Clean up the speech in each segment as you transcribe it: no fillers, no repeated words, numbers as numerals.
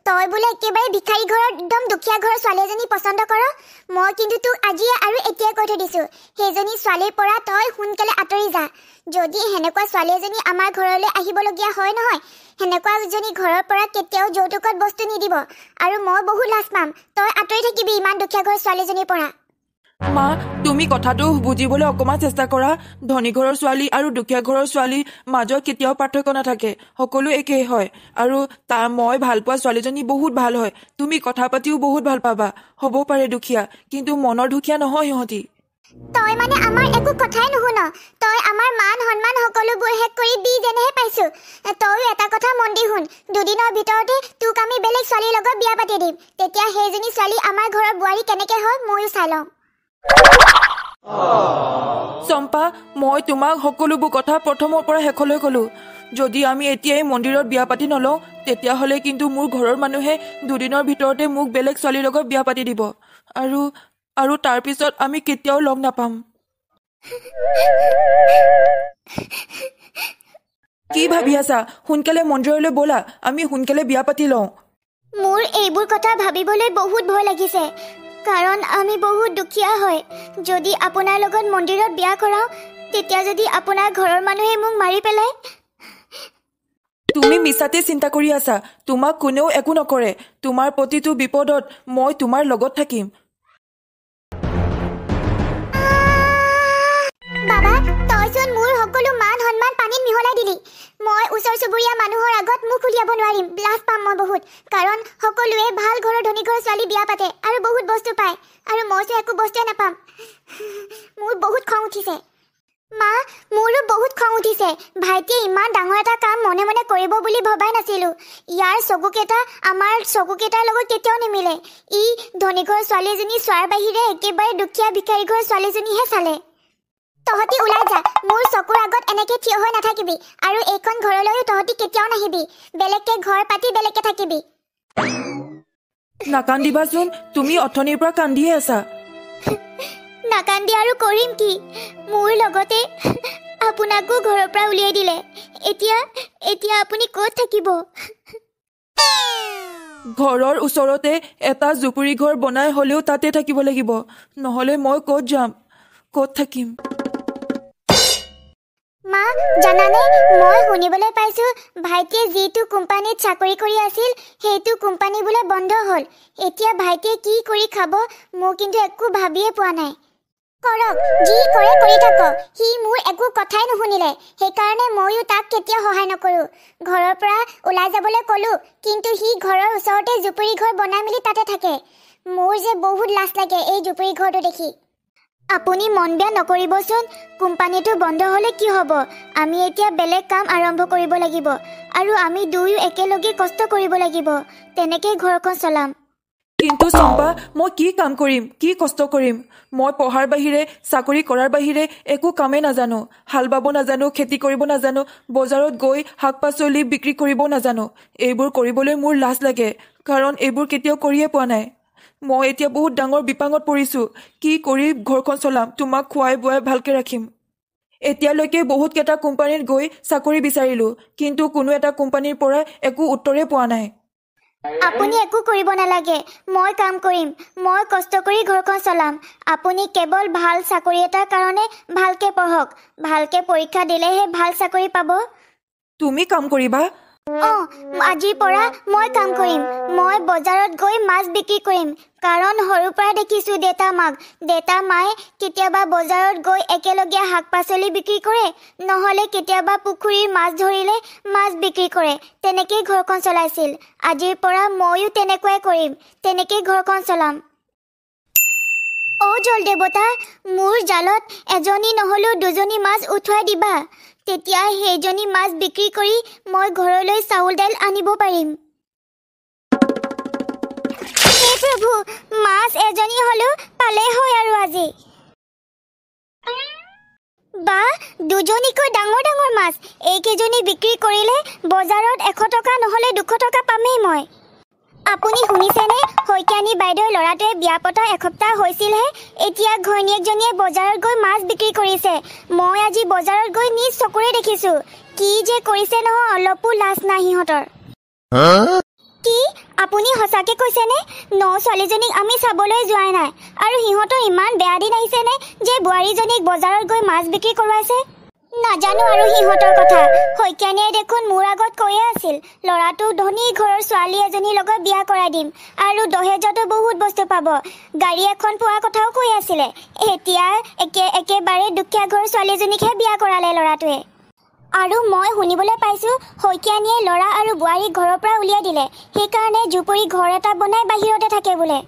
তই বোলে একেবাৰে ভিখাৰী ঘৰৰ একদম দুখীয়া ঘৰৰ ছোৱালী এজনী পচন্দ কৰ। মই কিন্তু তোক আজিয়ে আৰু এতিয়াই কৈ থৈ দিছোঁ, সেইজনী ছোৱালীৰ পৰা তই সোনকালে আঁতৰি যা। যদি সেনেকুৱা ছোৱালী এজনী আমাৰ ঘৰলৈ আহিবলগীয়া হয় নহয়, সেনেকুৱা এজনী ঘৰৰ পৰা কেতিয়াও যৌতুকত বস্তু নিদিব, আৰু মই বহুত লাজ পাম। তই আঁতৰি থাকিবি ইমান দুখীয়া ঘৰৰ ছোৱালীজনীৰ পৰা। মা, তুমি কথাটো বুজিবলৈ অকণমান চেষ্টা কৰা। ধনী ঘৰৰ ছোৱালী আৰু দুখীয়া ঘৰৰ ছোৱালীৰ মাজত কেতিয়াও পাৰ্থক্য নাথাকে, সকলো একেই হয়। আৰু মই ভাল পোৱা ছোৱালীজনী বহুত ভাল হয়, তুমি কথা পাতিও বহুত ভাল পাবা। হ'ব পাৰে দুখীয়া, কিন্তু মনৰ দুখীয়া নহয় সিহঁতি। তই মানে আমাৰ একো কথাই নুশুন। তই আমাৰ মান সন্মান সকলোবোৰ শেষ কৰি দি যেনেহে পাইছো। তইও এটা কথা মন দি শুন, দুদিনৰ ভিতৰতে তোক আমি বেলেগ ছোৱালীৰ লগত বিয়া পাতি দিম। তেতিয়া সেইজনী ছোৱালী আমাৰ ঘৰৰ বোৱাৰী কেনেকে হয় ময়ো চাই লওঁ। চম্পা, মই তোমাক সকলোবোৰ কথা প্ৰথমৰ পৰা শেষলৈ কলো। যদি আমি এতিয়াই মন্দিৰত বিয়া পাতি নলওঁ, তেতিয়াহ'লে কিন্তু মোৰ ঘৰৰ মানুহে দুদিনৰ ভিতৰতে মোক বেলেগ ছোৱালীৰ লগত বিয়া পাতি দিব, আৰু তাৰ পিছত আমি কেতিয়াও লগ নাপাম। কি ভাবি আছা? সোনকালে মন্দিৰলৈ ব'লা, আমি সোনকালে বিয়া পাতি লওঁ। মোৰ এইবোৰ কথা ভাবিবলৈ বহুত ভয় লাগিছে, কাৰণ আমি বহুত দুখীয়া হয়। যদি আপোনাৰ লগত মন্দিৰত বিয়া কৰাওঁ, তেতিয়া যদি আপোনাৰ ঘৰৰ মানুহে মোক মাৰি পেলায়। তুমি মিছাতে চিন্তা কৰি আছা, তোমাক কোনেও একো নকৰে। তোমাৰ প্ৰতিটো বিপদত মই তোমাৰ লগত থাকিম। বাবা, তইচোন মোৰ সকলো মান সন্মান পানীত মিহলাই দিলি। মই ওচৰ চুবুৰীয়া মানুহৰ আগত মুখ উলিয়াব নোৱাৰিম, লাজ পাম মই বহুত। কাৰণ সকলোৱে ভাল ঘৰৰ ধনী ঘৰৰ ছোৱালী বিয়া পাতে আৰু বহুত বস্তু পায়, আৰু মইতো একো বস্তুৱে নাপাম। মোৰ বহুত খং উঠিছে। মা, মোৰো বহুত খং উঠিছে। ভাইটিয়ে ইমান ডাঙৰ এটা কাম মনে মনে কৰিব বুলি ভবাই নাছিলো। ইয়াৰ চকুকেইটা আমাৰ চকুকেইটাৰ লগত কেতিয়াও নিমিলে। ই ধনী ঘৰৰ ছোৱালীজনী চোৱাৰ বাহিৰে একেবাৰে দুখীয়া ভিখাৰী ঘৰৰ ছোৱালীজনীহে চালে। তহঁতি ওলাই যা, মোৰ চকুৰ আগত এনেকে থিয় হৈ নাথাকিবি, আৰু এইখন ঘৰলৈও তহঁতি কেতিয়াও নাহিবি। বেলেগকে ঘৰ পাতি বেলেগকে থাকিবি। নাকান্দিবাচোন, তুমি অথনিৰ পৰা কান্দিয়ে আছা। নাকান্দি আৰু কৰিম কি? মোৰ লগতে আপোনাকো ঘৰৰ পৰা উলিয়াই দিলে। এতিয়া আপুনি ক'ত থাকিব? ঘৰৰ ওচৰতে এটা জুপুৰি ঘৰ বনাই হ'লেও তাতে থাকিব লাগিব, নহ'লে মই ক'ত যাম, ক'ত থাকিম? মা, জানানে, মই শুনিবলৈ পাইছো ভাইটিয়ে যিটো কোম্পানীত চাকৰি কৰি আছিল, সেইটো কোম্পানী বোলে বন্ধ হ'ল। এতিয়া ভাইটিয়ে কি কৰি খাব, মোৰ কিন্তু একো ভাবিয়ে পোৱা নাই। কৰক, যি কৰে কৰি থাকক। সি মোৰ একো কথাই নুশুনিলে, সেইকাৰণে ময়ো তাক কেতিয়াও সহায় নকৰোঁ। ঘৰৰ পৰা ওলাই যাবলৈ ক'লো, কিন্তু সি ঘৰৰ ওচৰতে জুপুৰি ঘৰ বনাই মেলি তাতে থাকে। মোৰ যে বহুত লাজ লাগে এই জুপুৰি ঘৰটো দেখি। আপুনি মন বেয়া নকৰিবচোন, কোম্পানীটো বন্ধ হ'লে কি হ'ব? আমি এতিয়া বেলেগ কাম আৰম্ভ কৰিব লাগিব, আৰু আমি দুয়ো একেলগে কষ্ট কৰিব লাগিব। তেনেকেই ঘৰখন চলাম। কিন্তু চম্পা, মই কি কাম কৰিম, কি কষ্ট কৰিম? মই পঢ়াৰ বাহিৰে, চাকৰি কৰাৰ বাহিৰে একো কামেই নাজানো। হাল বাব নাজানো, খেতি কৰিব নাজানো, বজাৰত গৈ শাক পাচলি বিক্ৰী কৰিব নাজানো। এইবোৰ কৰিবলৈ মোৰ লাজ লাগে, কাৰণ এইবোৰ কেতিয়াও কৰিয়ে পোৱা নাই। মই এতিয়া বহুত ডাঙৰ বিপাঙত পৰিছো। কি কৰি ঘৰখন চলাম, তোমাক খুৱাই বুৱাই ভালকে ৰাখিম? এতিয়ালৈকে বহুত কেইটা কোম্পানীত গৈ চাকৰি বিচাৰিলো, কিন্তু কোনো এটা কোম্পানীৰ পৰা একো উত্তৰে পোৱা নাই। আপুনি একো কৰিব নালাগে, মই কাম কৰিম। মই কষ্ট কৰি ঘৰখন চলাম। আপুনি কেৱল ভাল চাকৰি এটাৰ কাৰণে ভালকে পঢ়ক। ভালকে পৰীক্ষা দিলেহে ভাল চাকৰি পাব। তুমি কাম কৰিবা? আজিৰ পৰা মই কাম কৰিম। মই বজাৰত গৈ মাছ বিক্ৰী কৰিম, কাৰণ সৰুৰ পৰা দেখিছো দেউতা মায়ে কেতিয়াবা বজাৰত গৈ একেলগে শাক পাচলি বিক্ৰী কৰে, নহ'লে কেতিয়াবা পুখুৰীৰ মাছ ধৰিলে মাছ বিক্ৰী কৰে। তেনেকেই ঘৰখন চলাইছিল। আজিৰ পৰা ময়ো তেনেকুৱাই কৰিম, তেনেকেই ঘৰখন চলাম। জল দেৱতা, মোৰ জালত এজনী নহ'লেও দুজনী মাছ উঠুৱাই দিবা। তেতিয়া সেইজনী মাছ বিক্ৰী কৰি মই ঘৰলৈ চাউল দাইল আনিব পাৰিম। হে প্ৰভু, মাছ এজনী হ'লেও পালে হয় আৰু আজি। বা, দুজনীকৈ ডাঙৰ ডাঙৰ মাছ। এইকেইজনী বিক্ৰী কৰিলে বজাৰত 100 টকা নহ'লে 200 টকা পামেই মই। আপুনি শুনিছেনে? শইকীয়ানী বাইদেউৰ ল'ৰাটোৱে বিয়া পতা এসপ্তাহ হৈছিলহে, এতিয়া ঘৈণীয়েকজনীয়ে বজাৰত গৈ মাছ বিক্ৰী কৰিছে। মই আজি বজাৰত গৈ নিজ চকুৰে দেখিছো। কি যে কৰিছে নহয়, অলপো লাজ নাই সিহঁতৰ। কি আপুনি সঁচাকে কৈছেনে? ন ছোৱালীজনীক আমি চাবলৈ যোৱাই নাই আৰু সিহঁতৰ ইমান বেয়া দিন আহিছেনে যে বোৱাৰীজনীক বজাৰত গৈ মাছ বিক্ৰী কৰোৱাইছে? নাজানো আৰু সিহঁতৰ কথা। শইকীয়ানীয়ে দেখোন মোৰ আগত কৈয়ে আছিল ল'ৰাটোক ধনী ঘৰৰ ছোৱালী এজনীৰ লগত বিয়া কৰাই দিম আৰু দহেজতো বহুত বস্তু পাব, গাড়ী এখন পোৱাৰ কথাও কৈ আছিলে। এতিয়া একেবাৰে দুখীয়া ঘৰৰ ছোৱালীজনীকহে বিয়া কৰালে ল'ৰাটোৱে। আৰু মই শুনিবলৈ পাইছোঁ শইকীয়ানীয়ে ল'ৰা আৰু বোৱাৰীক ঘৰৰ পৰা উলিয়াই দিলে, সেইকাৰণে জুপুৰি ঘৰ এটা বনাই বাহিৰতে থাকে বোলে।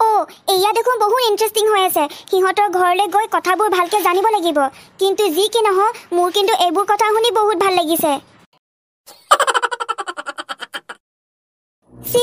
অ' এয়া দেখোন বহুত ইণ্টাৰেষ্টিং হৈ আছে। সিহঁতৰ ঘৰলৈ গৈ কথাবোৰ ভালকৈ জানিব লাগিব। কিন্তু যি কি নহওক মোৰ কিন্তু এইবোৰ কথা শুনি বহুত ভাল লাগিছে। চি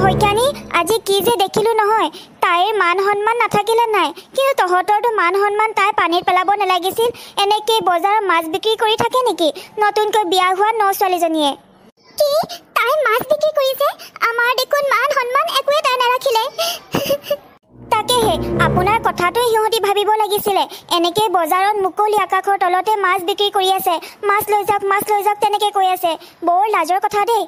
শইকীয়ানী, আজি কি যে দেখিলো নহয়। তাইৰ মান সন্মান নাথাকিলে নাই, কিন্তু তহঁতৰতো মান সন্মান তাই পানীত পেলাব নালাগিছিল। এনেকৈ বজাৰত মাছ বিক্ৰী কৰি থাকে নেকি নতুনকৈ বিয়া হোৱা ন ছোৱালীজনীয়ে? কি তাই মাছ বিক্ৰী কৰিছে? আমাৰ দেখোন মান সন্মান একোৱে তাই নাৰাখিলে। তাকেহে আপোনাৰ কথাটো সিহঁতি ভাবিব লাগিছিলে। এনেকৈ বজাৰত মুকলি আকাশৰ তলতে মাছ বিক্ৰী কৰি আছে, মাছ লৈ যাওক তেনেকৈ কৈ আছে। বৰ লাজৰ কথা দেই।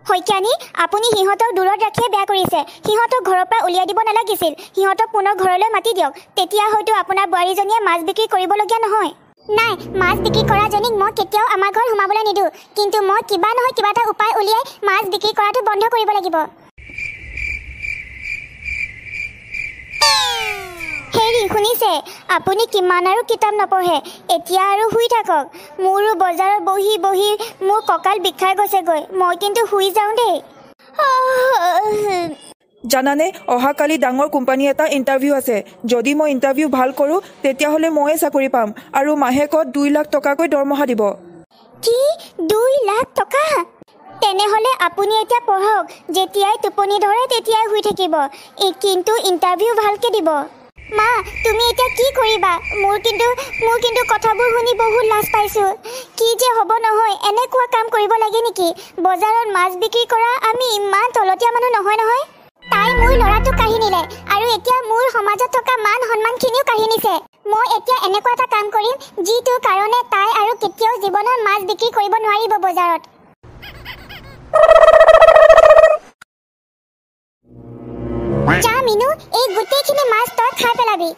শইকীয়ানী, আপুনি সিহঁতক দূৰত ৰাখিয়ে বেয়া কৰিছে। সিহঁতক ঘৰৰ পৰা উলিয়াই দিব নালাগিছিল। সিহঁতক পুনৰ ঘৰলৈ মাতি দিয়ক, তেতিয়া হয়তো আপোনাৰ বোৱাৰীজনীয়ে মাছ বিক্ৰী কৰিবলগীয়া নহয়। নাই, মাছ বিক্ৰী কৰাজনীক মই কেতিয়াও আমাৰ ঘৰত সোমাবলৈ নিদিওঁ, কিন্তু মই কিবা নহয় কিবা এটা উপায় উলিয়াই মাছ বিক্ৰী কৰাটো বন্ধ কৰিব লাগিব। হেৰি শুনিছে, আপুনি কিমান আৰু কিতাপ নপঢ়ে, এতিয়া আৰু শুই থাকক। মোৰো বজাৰত বহি বহি মোৰ কঁকাল বিষাই গৈছেগৈ। মই কিন্তু শুই যাওঁ দেই। জানানে, অহাকালি ডাঙৰ কোম্পানী এটা ইণ্টাৰভিউ আছে। যদি মই ইণ্টাৰভিউ ভাল কৰোঁ তেতিয়াহ'লে ময়ে চাকৰি পাম আৰু মাহেকত 2 লাখ টকাকৈ দৰমহা দিব। কি 2 লাখ টকা? তেনেহ'লে আপুনি এতিয়া পঢ়ক, যেতিয়াই টোপনি ধৰে তেতিয়াই শুই থাকিব, কিন্তু ইণ্টাৰভিউ ভালকৈ দিব। মা, তুমি এতিয়া কি কৰিবা? মোৰ কিন্তু কথাবোৰ শুনি বহুত লাজ পাইছোঁ। কি যে হ'ব নহয়, এনেকুৱা কাম কৰিব লাগে নেকি? বজাৰত মাছ বিক্ৰী কৰা আমি ইমান তলতীয়া মানুহ নহয়। তাই মোৰ ল'ৰাটোক কাঢ়ি নিলে আৰু এতিয়া মোৰ সমাজত থকা মান সন্মানখিনিও কাঢ়ি নিছে। মই এতিয়া এনেকুৱা এটা কাম কৰিম যিটোৰ কাৰণে তাই আৰু কেতিয়াও জীৱনত মাছ বিক্ৰী কৰিব নোৱাৰিব বজাৰত। যা মিনু, এই গোটেইখিনি মাছ তই খাই পেলাবি।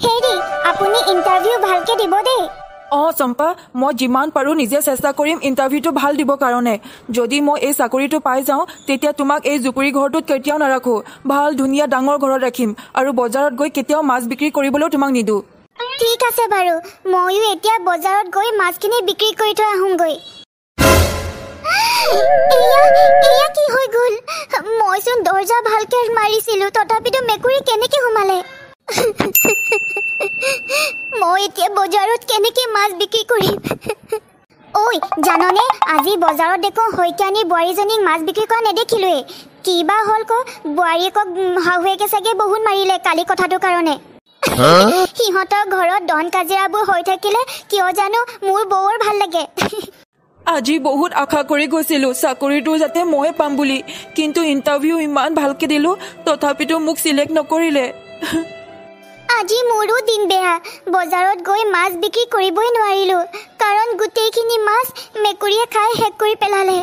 হেৰি, আপুনি ইণ্টাৰভিউ ভালকৈ দিব দেই। অঁ চম্পা, মই যিমান পাৰোঁ নিজে চেষ্টা কৰিম ইণ্টাৰভিউটো ভাল দিবৰ কাৰণে। যদি মই এই চাকৰিটো পাই যাওঁ তেতিয়া তোমাক এই জুপুৰি ঘৰটোত কেতিয়াও নাৰাখোঁ, ভাল ধুনীয়া ডাঙৰ ঘৰত ৰাখিম আৰু বজাৰত গৈ কেতিয়াও মাছ বিক্ৰী কৰিবলৈও তোমাক নিদিওঁ। ঠিক আছে বাৰু, ময়ো এতিয়া বজাৰত গৈ মাছখিনি বিক্ৰী কৰি থৈ আহোঁগৈ। এয়া কি হৈ গ'ল? মইচোন দৰ্জা ভালকৈ মাৰিছিলোঁ, তথাপিতো মেকুৰী কেনেকৈ সোমালে? মই এতিয়া বজাৰত কেনেকৈ মাছ বিক্ৰী কৰিম? ঐ জাননে, আজি বজাৰত দেখোঁ শইকীয়ানীৰ বোৱাৰীজনীক মাছ বিক্ৰী কৰা নেদেখিলোৱেই। কি বা হ'ল বোৱাৰীয়েকক শাহুৱেকে চাগে বহুত মাৰিলে কালি কথাটোৰ কাৰণে। সিহঁতৰ ঘৰত দন কাজিৰাবোৰ হৈ থাকিলে কিয় জানো মোৰ বৰ ভাল লাগে। আজি বহুত আশা কৰি গৈছিলোঁ চাকৰিটো যাতে মই পাম বুলি, কিন্তু ইণ্টাৰভিউ ইমান ভালকৈ দিলোঁ তথাপিতো মোক চিলেক্ট নকৰিলে। আজি মোৰো দিন বেয়া, বজাৰত গৈ মাছ বিক্ৰী কৰিবই নোৱাৰিলোঁ, কাৰণ গোটেইখিনি মাছ মেকুৰীয়ে খাই শেষ কৰি পেলালে।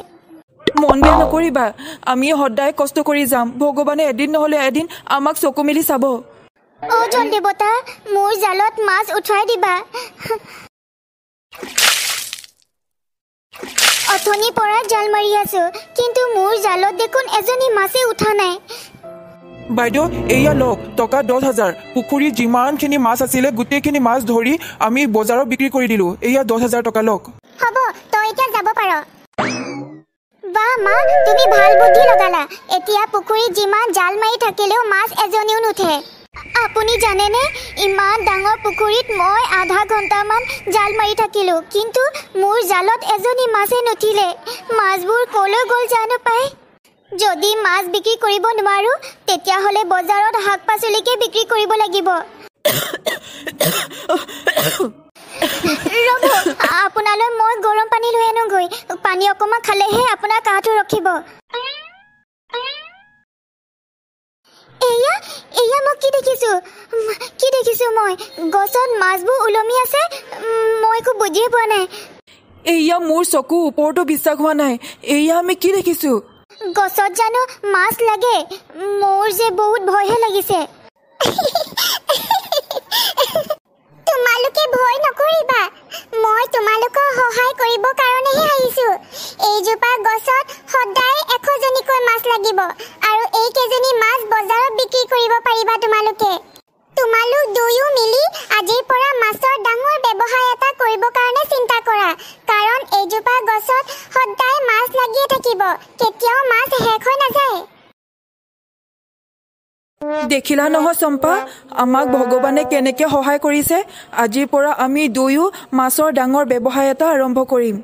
মন বেয়া নকৰিবা, আমি সদায় কষ্ট কৰি যাম, ভগৱানে এদিন নহ'লে এদিন আমাক চকু মেলি চাব। অ' জন দেৱতা, মোৰ জালত মাছ উঠাই দিবা। অথনিৰ পৰা জাল মাৰি আছোঁ, কিন্তু মোৰ জালত দেখোন এজনী মাছেই উঠা নাই। বাইদেউ, এয়া লওক টকা 10,000। পুখুৰীত যিমানখিনি মাছ আছিলে গোটেইখিনি মাছ ধৰি আমি বজাৰত বিক্ৰী কৰি দিলোঁ। এয়া 10,000 টকা লওক। হ'ব, তই এতিয়া যাব পাৰ। বাহ মা, তুমি ভাল বুদ্ধি লগালা। এতিয়া পুখুৰীত যিমান জাল মাৰি থাকিলেও মাছ এজনীও নুঠে। আপুনি জানেনে, ইমান ডাঙৰ পুখুৰীত মই আধা ঘণ্টামান জাল মাৰি থাকিলোঁ, কিন্তু মোৰ জালত এজনী মাছেই নুঠিলে। মাছবোৰ ক'লৈ গ'ল জানো পাই। যদি মাছ বিক্ৰী কৰিব নোৱাৰোঁ তেতিয়াহ'লে বজাৰত শাক পাচলিকে বিক্ৰী কৰিব লাগিব। ৰ'ব, আপোনালৈ মই গৰম পানী লৈ আনোগৈ। পানী অকণমান খালেহে আপোনাৰ কাহটো ৰখিব। এয়া মই কি দেখিছোঁ মই? গছত মাছবোৰ ওলমি আছে, মই একো বুজিয়ে পোৱা নাই। এয়া মোৰ চকু ওপৰতো বিশ্বাস হোৱা নাই এয়া আমি কি দেখিছো গছত জানো মাছ লাগে মোৰ যে বহুত ভয়হে লাগিছে তোমালোকে ভয় নকৰিবা মই তোমালোকৰ সহায় কৰিব কাৰণেহে আহিছো এইজোপা গছত সদায় 100 জনীকৈ মাছ লাগিব আৰু এই কেজনী মাছ বজাৰত বিক্ৰী কৰিব পাৰিবা তোমালোক দুয়ো মিলি আজিৰ পৰা মাছৰ ডাঙৰ ব্যৱসায় এটা কৰিব কাৰণে চিন্তা কৰা কাৰণ এইজোপা গছত সদায় মাছ লাগিয়ে থাকিব কেতিয়াও মাছ শেষ হৈ নাযায় দেখিলা নহয় চম্পা আমাক ভগৱানে কেনেকৈ সহায় কৰিছে আজিৰ পৰা আমি দুয়ো মাছৰ ডাঙৰ ব্যৱসায় এটা আৰম্ভ কৰিম